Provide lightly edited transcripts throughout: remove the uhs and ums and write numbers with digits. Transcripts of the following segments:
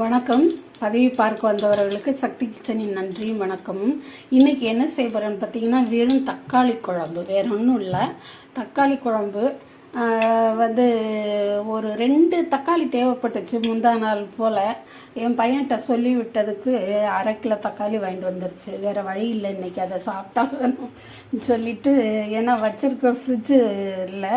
வணக்கம். பதவி பார்க்க வந்தவர்களுக்கு சக்தி கிச்சனின் நன்றியும் வணக்கமும். இன்றைக்கி என்ன செய்ய போகிறேன்னு பார்த்தீங்கன்னா, வெறும் தக்காளி குழம்பு, வேறு ஒன்றும் இல்லை. தக்காளி குழம்பு வந்து ஒரு 2 தக்காளி தேவைப்பட்டுச்சு. முந்தா நாள் போல் என் பையன்கிட்ட சொல்லி விட்டதுக்கு 1/2 கிலோ தக்காளி வாங்கிட்டு வந்துருச்சு. வேறு வழி இல்லை, இன்றைக்கி அதை சாப்பிட்டாங்கன்னு சொல்லிவிட்டு, ஏன்னா வச்சுருக்க ஃப்ரிட்ஜு இல்லை,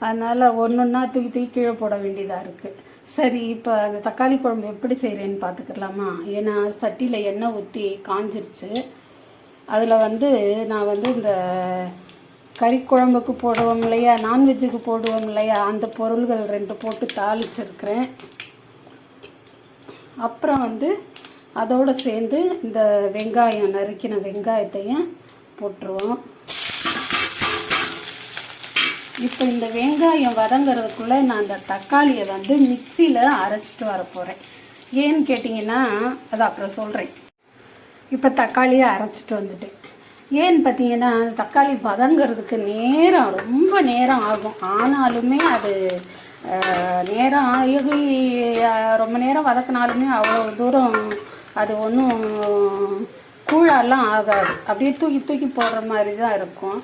அதனால் ஒன்றா தூக்கி தூக்கி கீழே போட வேண்டியதாக இருக்குது. சரி, இப்போ அந்த தக்காளி குழம்பு எப்படி செய்கிறேன்னு பார்த்துக்கலாமா? ஏன்னா சட்டியில் எண்ணெய் ஊற்றி காஞ்சிருச்சு. அதில் நான் இந்த கறி குழம்புக்கு போடுவோம் இல்லையா, நான்வெஜ்ஜுக்கு போடுவோம் இல்லையா, அந்த பொருள்கள் 2 போட்டு தாளிச்சிருக்கிறேன். அப்புறம் அதோடு சேர்ந்து இந்த வெங்காயம், நறுக்கின வெங்காயத்தையும் போட்டுருவோம். இப்போ இந்த வெங்காயம் வதங்கிறதுக்குள்ளே நான் அந்த தக்காளியை மிக்சியில் அரைச்சிட்டு வர போகிறேன். ஏன்னு கேட்டிங்கன்னா, அதை அப்புறம் சொல்கிறேன். இப்போ தக்காளியை அரைச்சிட்டு வந்துட்டேன். ஏன்னு பார்த்தீங்கன்னா, தக்காளி வதங்கிறதுக்கு ரொம்ப நேரம் ஆகும். ஆனாலுமே அது நேரம் ஆகி ரொம்ப நேரம் வதக்கினாலுமே அவ்வளோ தூரம் அது ஒன்றும் கூழெல்லாம் ஆகாது. அப்படியே தூக்கி தூக்கி போடுற மாதிரி தான் இருக்கும்.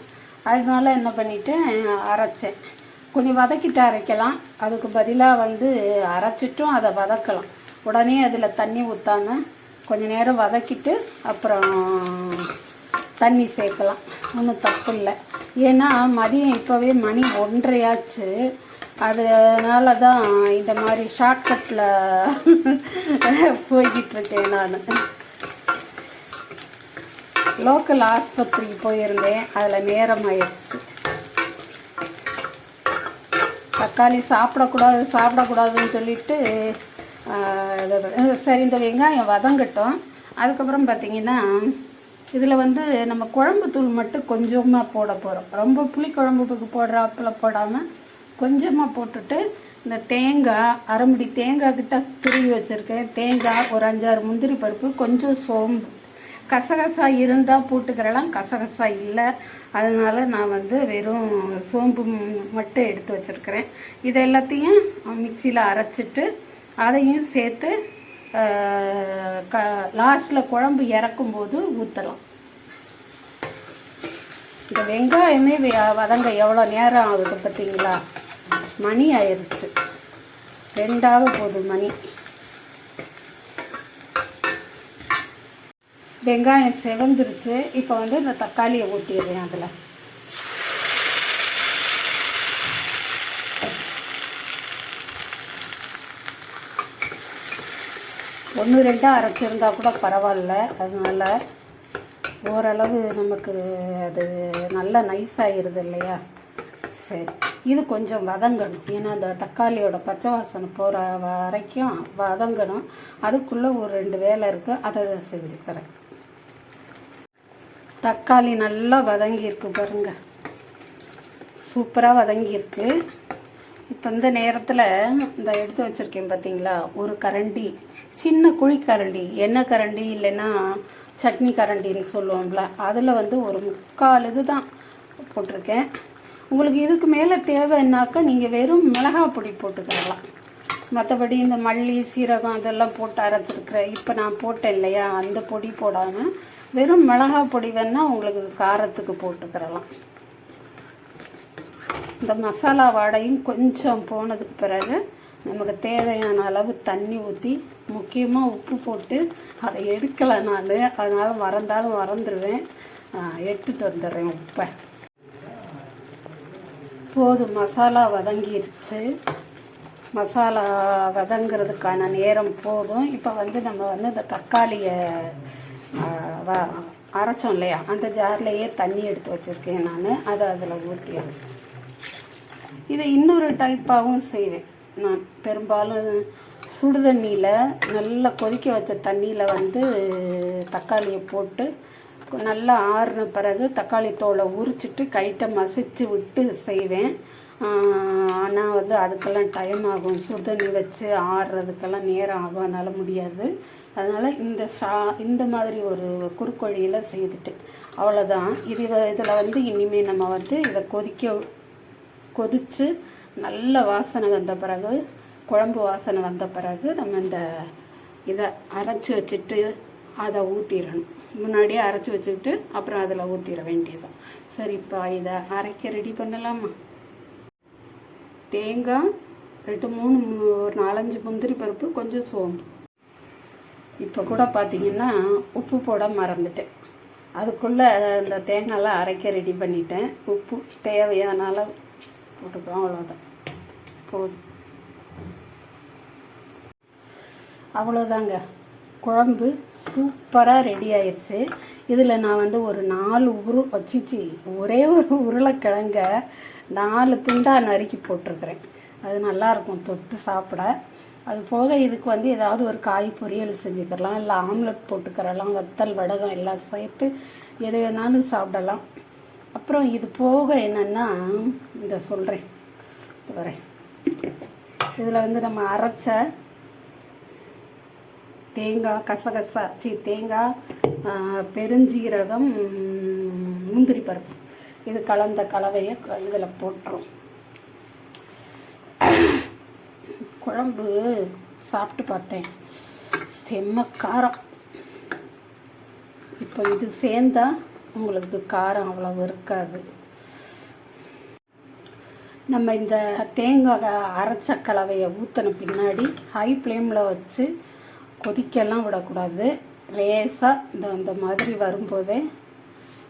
அதனால என்ன பண்ணிவிட்டேன், அரைச்சேன். கொஞ்சம் வதக்கிட்டு அரைக்கலாம், அதுக்கு பதிலாக அரைச்சிட்டும் அதை வதக்கலாம். உடனே அதில் தண்ணி ஊற்றாமல் கொஞ்சம் நேரம் வதக்கிட்டு அப்புறம் தண்ணி சேர்க்கலாம். ஒன்றும் தப்பு இல்லை. ஏன்னா மதியம் இப்போவே மணி 1:30 ஆச்சு. அதனால தான் இந்த மாதிரி ஷார்ட்கட்டில் போய்கிட்டுருக்கேன். நான் லோக்கல் ஆஸ்பத்திரிக்கு போயிருந்தேன், அதில் நேரம் ஆயிடுச்சு. தக்காளி சாப்பிடக்கூடாதுன்னு சொல்லிட்டு சரி, இந்த வெங்காயம் வதங்கட்டும். அதுக்கப்புறம் பார்த்திங்கன்னா, இதில் நம்ம குழம்பு தூள் மட்டும் கொஞ்சமாக போட போகிறோம். ரொம்ப புளி குழம்புக்கு போடுறாப்புல போடாமல் கொஞ்சமாக போட்டுட்டு, இந்த தேங்காய், அரைமுடி தேங்காய் கிட்ட துருவி வச்சுருக்கேன். தேங்காய், ஒரு 5-6 முந்திரி பருப்பு, கொஞ்சம் சோம்பு, கசகசா இருந்தால் போட்டுக்கிறலாம், கசகசா இல்லை, அதனால் நான் வெறும் சோம்பு மட்டும் எடுத்து வச்சுருக்கிறேன். இது எல்லாத்தையும் மிக்சியில் அரைச்சிட்டு அதையும் சேர்த்து லாஸ்ட்டில் குழம்பு இறக்கும்போது ஊற்றலாம். இந்த வெங்காயமே வதங்க எவ்வளோ நேரம் ஆகுது பார்த்தீங்களா? மணி ஆயிடுச்சு, 2 ஆக போகுது மணி. வெங்காயம் செவந்துருச்சு. இப்போ இந்த தக்காளியை ஊற்றிடுறேன். அதில் ஒன்று 2 அரைச்சிருந்தா கூட பரவாயில்ல. அதனால ஓரளவு நமக்கு அது நல்லா நைஸாகிடுது இல்லையா? சரி, இது கொஞ்சம் வதங்கணும். ஏன்னா அந்த தக்காளியோட பச்சை வாசனை போகிற வரைக்கும் வதங்கணும். அதுக்குள்ளே ஒரு 2 வேலை இருக்குது, அதை செஞ்சுக்கிறேன். தக்காளி நல்லா வதங்கியிருக்கு பாருங்க, சூப்பராக வதங்கியிருக்கு. இப்போ இந்த நேரத்தில் இந்த எடுத்து வச்சுருக்கேன் பார்த்தீங்களா, ஒரு கரண்டி, சின்ன குழிக்கரண்டி, எண்ணெய் கரண்டி இல்லைன்னா சட்னி கரண்டின்னு சொல்லுவோம்ல, அதில் ஒரு 3/4 இது தான் போட்டிருக்கேன். உங்களுக்கு இதுக்கு மேலே தேவைன்னாக்கா நீங்கள் வெறும் மிளகாய் பொடி போட்டுக்கலாம். மற்றபடி இந்த மல்லி, சீரகம் அதெல்லாம் போட்டு அரைச்சிருக்கிறேன். இப்போ நான் போட்டேன் இல்லையா, அந்த பொடி போடாமல் வெறும் மிளகாய் பொடி வேணால் உங்களுக்கு காரத்துக்கு போட்டுக்கிறலாம். இந்த மசாலா வாடையும் கொஞ்சம் போனதுக்கு பிறகு நமக்கு தேவையான அளவு தண்ணி ஊற்றி, முக்கியமாக உப்பு போட்டு அதை எடுக்கலை நான், அதனால் மறந்துடுவேன். எடுத்துகிட்டு வந்துடுறேன் உப்பை. போதும், மசாலா வதங்கிடுச்சு. மசாலா வதங்கிறதுக்கான நேரம் போதும். இப்போ நம்ம இந்த தக்காளியை அரைச்சோம் இல்லையா, அந்த ஜார்லேயே தண்ணி எடுத்து வச்சுருக்கேன் நான், அதை அதில் ஊற்றிடுறேன். இதை இன்னொரு டைப்பாகவும் செய்வேன் நான். பெரும்பாலும் சுடுதண்ணியில் நல்லா கொதிக்க வச்ச தண்ணியில் தக்காளியை போட்டு நல்லா ஆறின பிறகு தக்காளி தோலை உரிச்சிட்டு கைட்டை மசிச்சு விட்டு செய்வேன். ஆனால் அதுக்கெல்லாம் டைம் ஆகும், சுடுதண்ணி வச்சு ஆறுறதுக்கெல்லாம் நேரம் ஆகும், அதனால் முடியாது. அதனால் இந்த மாதிரி ஒரு குறுக்கொழியில் செய்துட்டு அவ்வளோதான். இதில் இனிமேல் நம்ம இதை கொதித்து நல்ல வாசனை வந்த பிறகு, குழம்பு வாசனை வந்த பிறகு நம்ம இந்த இதை அரைச்சி வச்சுட்டு அதை ஊற்றிடணும். முன்னாடியே அரைச்சி வச்சுக்கிட்டு அப்புறம் அதில் ஊற்றிட வேண்டியதுதான். சரி, இப்போ இதை அரைக்க ரெடி பண்ணலாமா? தேங்காய் 2-3 ஒரு 4-5 முந்திரி பருப்பு, கொஞ்சம் சோம்பு. இப்போ கூட பார்த்திங்கன்னா உப்பு போட மறந்துட்டேன். அதுக்குள்ளே இந்த தேங்காயெலாம் அரைக்க ரெடி பண்ணிட்டேன். உப்பு தேவையான அளவு போட்டுக்கிறோம், அவ்வளோதான், போதும். அவ்வளோதாங்க, குழம்பு சூப்பராக ரெடி ஆயிடுச்சு. இதில் நான் வந்து ஒரு 4 ஒரே ஒரு உருளைக்கிழங்க 4 துண்டாக நறுக்கி போட்டிருக்கிறேன். அது நல்லாயிருக்கும் தொட்டு சாப்பிட. அது போக இதுக்கு வந்து ஏதாவது ஒரு காய் பொரியல் செஞ்சுக்கிறலாம், இல்லை ஆம்லெட் போட்டுக்கிறலாம், வத்தல் வடகம் எல்லாம் சேர்த்து எது வேணாலும் சாப்பிடலாம். அப்புறம் இது போக என்னென்னா இதை சொல்கிறேன் வரேன். இதில் வந்து நம்ம அரைச்ச தேங்காய், கசகசா, தேங்காய், பெருஞ்சீரகம், முந்திரி பருப்பு, இது கலந்த கலவையை இதில் போட்டுரும். குழம்பு சாப்பிட்டு பார்த்தேன், செம்ம காரம். இப்போ இது சேர்ந்தா உங்களுக்கு காரம் அவ்வளவு இருக்காது. நம்ம இந்த தேங்காய் அரைச்ச கலவையை ஊற்றின பின்னாடி ஹை ஃப்ளேமில் வச்சு கொதிக்கெல்லாம் விடக்கூடாது. லேசாக இந்த மாதிரி வரும்போதே,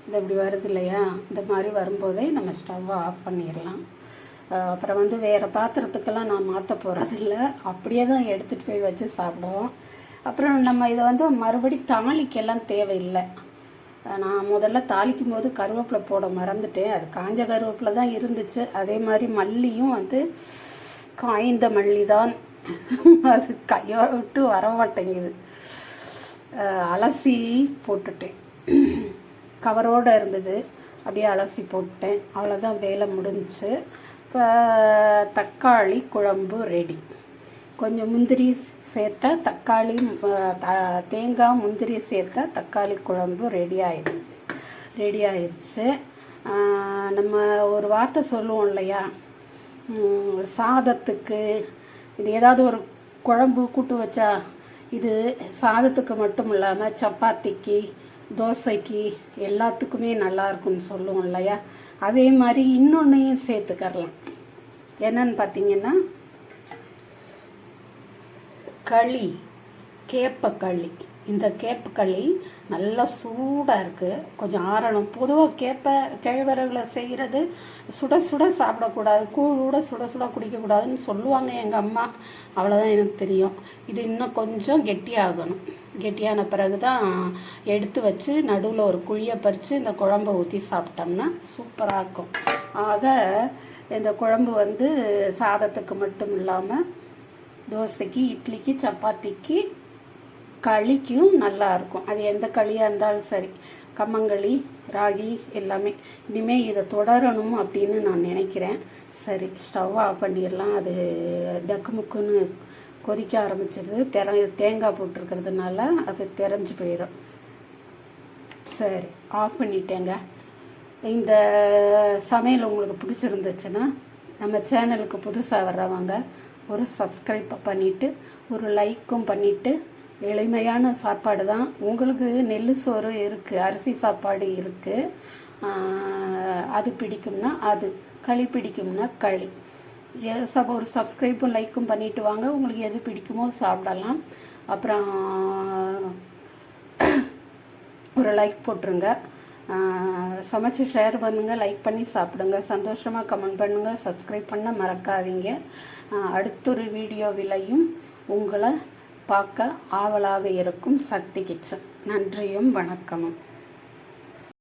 இது இப்படி வருது இல்லையா, இந்த மாதிரி வரும்போதே நம்ம ஸ்டவ்வை ஆஃப் பண்ணிடலாம். அப்புறம் வந்து வேறு பாத்திரத்துக்கெல்லாம் நான் மாற்ற போகிறதில்ல, அப்படியே தான் எடுத்துகிட்டு போய் வச்சு சாப்பிடுவோம். அப்புறம் நம்ம இதை வந்து மறுபடி தாளிக்கெல்லாம் தேவையில்லை. நான் முதல்ல தாளிக்கும் போது கருவேப்பிலை போட மறந்துட்டேன். அது காஞ்ச கருவேப்பிலை தான் இருந்துச்சு. அதே மாதிரி மல்லியும் வந்து காய்ந்த மல்லி தான், அது கையை விட்டு வர மாட்டேங்குது. அலசி போட்டுட்டேன், கவரோடு இருந்தது, அப்படியே அலசி போட்டேன். அவ்வளோதான், வேலை முடிஞ்சிச்சு. இப்போ தக்காளி குழம்பு ரெடி. கொஞ்சம் முந்திரி சேர்த்தா தக்காளி, தேங்காய் முந்திரி சேர்த்தா தக்காளி குழம்பு ரெடி ஆயிடுச்சு. நம்ம ஒரு வார்த்தை சொல்லுவோம் இல்லையா, சாதத்துக்கு இது ஏதாவது ஒரு குழம்பு கூட்டு வச்சா இது சாதத்துக்கு மட்டும் இல்லாமல் சப்பாத்திக்கு, தோசைக்கு எல்லாத்துக்குமே நல்லாயிருக்கும்னு சொல்லுவோம் இல்லையா. அதே மாதிரி இன்னொன்றையும் சேர்த்துக்கரலாம். என்னன்னு பார்த்தீங்கன்னா களி, கேப்பக்களி. இந்த கேப்பக்களி நல்லா சூடாக இருக்குது, கொஞ்சம் ஆறணும். பொதுவாக கேழ்வரகுல செய்கிறது சுட சுட சாப்பிடக்கூடாது, கூழோட சுட சுட குடிக்கக்கூடாதுன்னு சொல்லுவாங்க எங்கள் அம்மா. அவ்வளோதான் எனக்கு தெரியும். இது இன்னும் கொஞ்சம் கெட்டியாகணும். கெட்டியான பிறகு தான் எடுத்து வச்சு நடுவில் ஒரு குழியை பறித்து இந்த குழம்பை ஊற்றி சாப்பிட்டோம்னா சூப்பராக இருக்கும். ஆக இந்த குழம்பு வந்து சாதத்துக்கு மட்டும் இல்லாமல் தோசைக்கு, இட்லிக்கு, சப்பாத்திக்கு, களிக்கும் நல்லாயிருக்கும். அது எந்த களியாக இருந்தாலும் சரி, கம்மங்களி, ராகி எல்லாமே. இனிமேல் இதை தொடரணும் அப்படின்னு நான் நினைக்கிறேன். சரி, ஸ்டவ் ஆஃப் பண்ணிடலாம். அது டக்குமுக்குன்னு கொதிக்க ஆரம்பிச்சிடுது. தேங்காய் போட்டிருக்கிறதுனால அது தெரிஞ்சு போயிடும். சரி, ஆஃப் பண்ணிட்டேங்க. இந்த சமையல் உங்களுக்கு பிடிச்சிருந்துச்சுன்னா நம்ம சேனலுக்கு புதுசாக வர்றவங்க ஒரு சப்ஸ்கிரைப் பண்ணிவிட்டு ஒரு லைக்கும் பண்ணிவிட்டு, எளிமையான சாப்பாடு தான். உங்களுக்கு நெல் சோறு இருக்குது, அரிசி சாப்பாடு இருக்குது, அது பிடிக்கும்னா அது, களி பிடிக்கும்னா களி. ஒரு சப்ஸ்கிரைப்பும் லைக்கும் பண்ணிவிட்டு வாங்க. உங்களுக்கு எது பிடிக்குமோ சாப்பிடலாம். அப்புறம் ஒரு லைக் போட்டுருங்க. சமைச்சு ஷேர் பண்ணுங்கள், லைக் பண்ணி சாப்பிடுங்க, சந்தோஷமாக கமெண்ட் பண்ணுங்கள், சப்ஸ்கிரைப் பண்ண மறக்காதீங்க. அடுத்தொரு வீடியோவிலையும் உங்களை பார்க்க ஆவலாக இருக்கும் சக்தி கிச்சன். நன்றியும் வணக்கமும்.